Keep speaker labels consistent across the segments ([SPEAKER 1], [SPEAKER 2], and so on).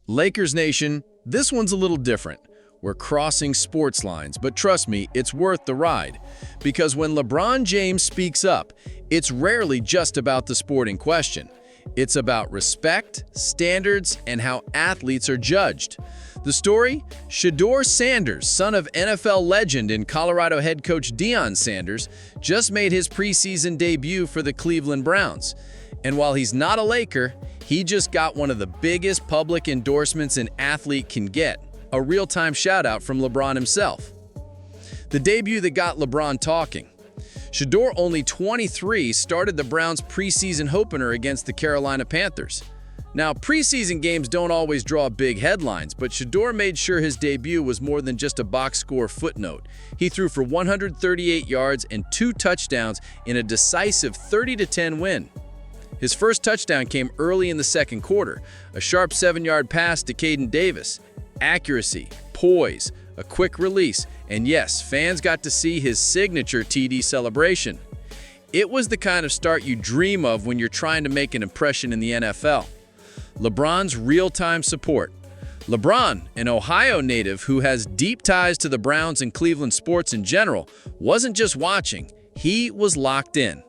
[SPEAKER 1] Lakers Nation, this one's a little different. We're crossing sports lines, but trust me, it's worth the ride. Because when LeBron James speaks up, it's rarely just about the sport in question. It's about respect, standards, and how athletes are judged. The story? Shedeur Sanders, son of NFL legend and Colorado head coach Deion Sanders, just made his preseason debut for the Cleveland Browns. And while he's not a Laker, he just got one of the biggest public endorsements an athlete can get, a real-time shout-out from LeBron himself. The debut that got LeBron talking. Shedeur, only 23, started the Browns' preseason opener against the Carolina Panthers. Now, preseason games don't always draw big headlines, but Shedeur made sure his debut was more than just a box score footnote. He threw for 138 yards and 2 touchdowns in a decisive 30-10 win. His first touchdown came early in the second quarter, a sharp 7-yard pass to Caden Davis. Accuracy, poise, a quick release, and yes, fans got to see his signature TD celebration. It was the kind of start you dream of when you're trying to make an impression in the NFL. LeBron's real-time support. LeBron, an Ohio native who has deep ties to the Browns and Cleveland sports in general, wasn't just watching, he was locked in.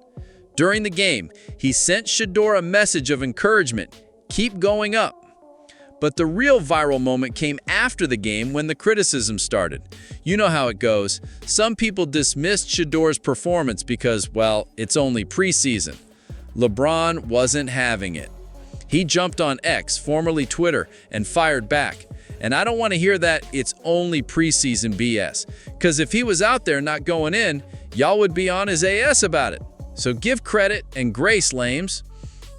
[SPEAKER 1] During the game, he sent Shedeur a message of encouragement, keep going up. But the real viral moment came after the game when the criticism started. You know how it goes. Some people dismissed Shedeur's performance because, well, it's only preseason. LeBron wasn't having it. He jumped on X, formerly Twitter, and fired back. And I don't want to hear that it's only preseason BS, because if he was out there not going in, y'all would be on his ass about it. So give credit and grace, lames.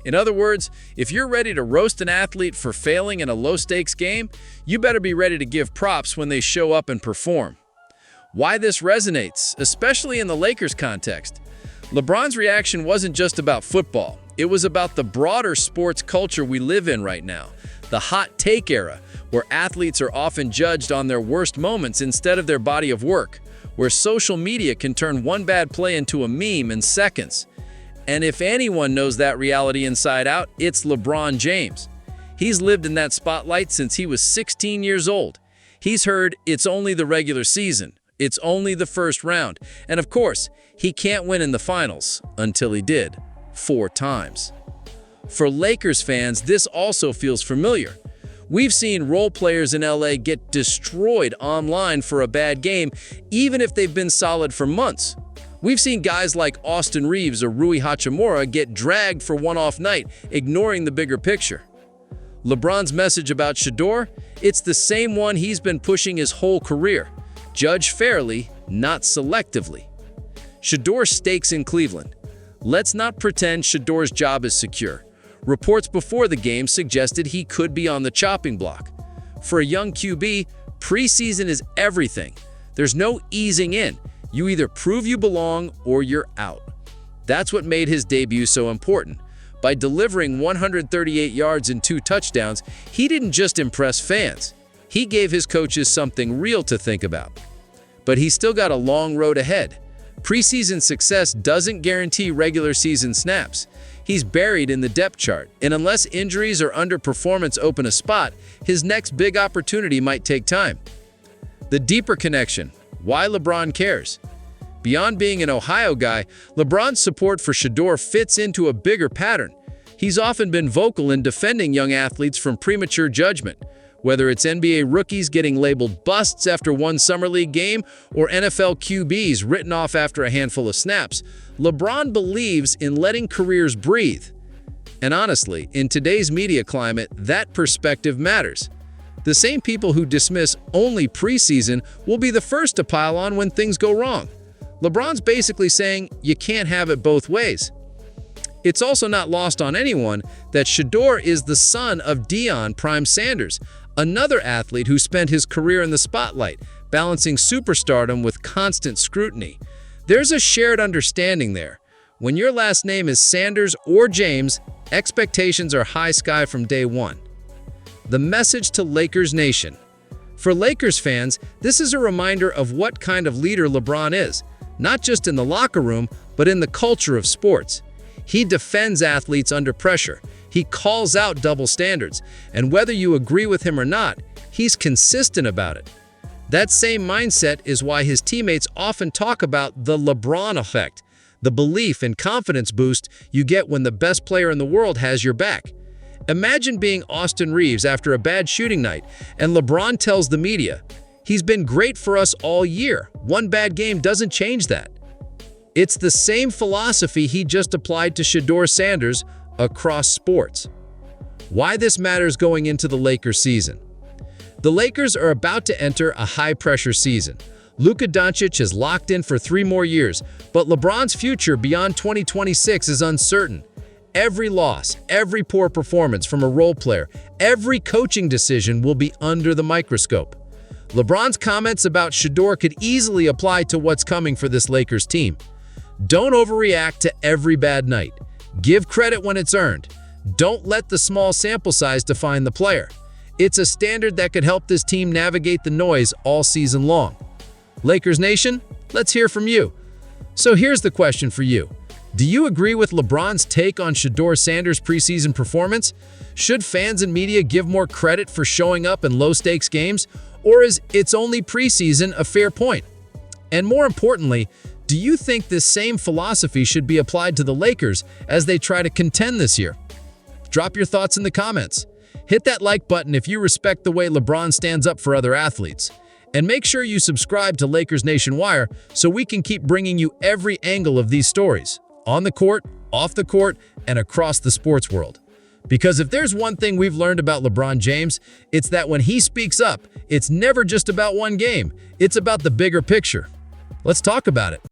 [SPEAKER 1] In other words, if you're ready to roast an athlete for failing in a low-stakes game, you better be ready to give props when they show up and perform. Why this resonates, especially in the Lakers context. LeBron's reaction wasn't just about football. It was about the broader sports culture we live in right now, the hot take era, where athletes are often judged on their worst moments instead of their body of work, where social media can turn one bad play into a meme in seconds. And if anyone knows that reality inside out, it's LeBron James. He's lived in that spotlight since he was 16 years old. He's heard, it's only the regular season, it's only the first round, and of course, he can't win in the finals, until he did. 4 times. For Lakers fans, this also feels familiar. We've seen role players in LA get destroyed online for a bad game, even if they've been solid for months. We've seen guys like Austin Reeves or Rui Hachimura get dragged for one-off night, ignoring the bigger picture. LeBron's message about Shedeur? It's the same one he's been pushing his whole career. Judge fairly, not selectively. Shedeur's stakes in Cleveland. Let's not pretend Shedeur's job is secure. Reports before the game suggested he could be on the chopping block. For a young QB, preseason is everything. There's no easing in. You either prove you belong or you're out. That's what made his debut so important. By delivering 138 yards and 2 touchdowns, he didn't just impress fans. He gave his coaches something real to think about. But he's still got a long road ahead. Preseason success doesn't guarantee regular season snaps. He's buried in the depth chart, and unless injuries or underperformance open a spot, his next big opportunity might take time. The deeper connection. Why LeBron cares. Beyond being an Ohio guy, LeBron's support for Shedeur fits into a bigger pattern. He's often been vocal in defending young athletes from premature judgment. Whether it's NBA rookies getting labeled busts after one summer league game or NFL QBs written off after a handful of snaps, LeBron believes in letting careers breathe. And honestly, in today's media climate, that perspective matters. The same people who dismiss only preseason will be the first to pile on when things go wrong. LeBron's basically saying you can't have it both ways. It's also not lost on anyone that Shedeur is the son of Deion Prime Sanders, another athlete who spent his career in the spotlight, balancing superstardom with constant scrutiny. There's a shared understanding there. When your last name is Sanders or James, expectations are high sky from day one. The message to Lakers Nation. For Lakers fans, this is a reminder of what kind of leader LeBron is, not just in the locker room, but in the culture of sports. He defends athletes under pressure.
[SPEAKER 2] He calls out double standards, and whether you agree with him or not, he's consistent about it. That same mindset is why his teammates often talk about the LeBron effect, the belief and confidence boost you get when the best player in the world has your back. Imagine being Austin Reeves after a bad shooting night, and LeBron tells the media, "He's been great for us all year. One bad game doesn't change that." It's the same philosophy he just applied to Shedeur Sanders across sports. Why this matters going into the Lakers season. The Lakers are about to enter a high-pressure season. Luka Doncic is locked in for 3 more years, but LeBron's future beyond 2026 is uncertain. Every loss, every poor performance from a role player, every coaching decision will be under the microscope. LeBron's comments about Shedeur could easily apply to what's coming for this Lakers team. Don't overreact to every bad night. Give credit when it's earned. Don't let the small sample size define the player. It's a standard that could help this team navigate the noise all season long. Lakers Nation, let's hear from you. So here's the question for you. Do you agree with LeBron's take on Shedeur Sanders' preseason performance? Should fans and media give more credit for showing up in low-stakes games, or is "it's only preseason" a fair point? And more importantly, do you think this same philosophy should be applied to the Lakers as they try to contend this year? Drop your thoughts in the comments. Hit that like button if you respect the way LeBron stands up for other athletes. And make sure you subscribe to Lakers Nation Wire so we can keep bringing you every angle of these stories, on the court, off the court, and across the sports world. Because if there's one thing we've learned about LeBron James, it's that when he speaks up, it's never just about one game. It's about the bigger picture. Let's talk about it.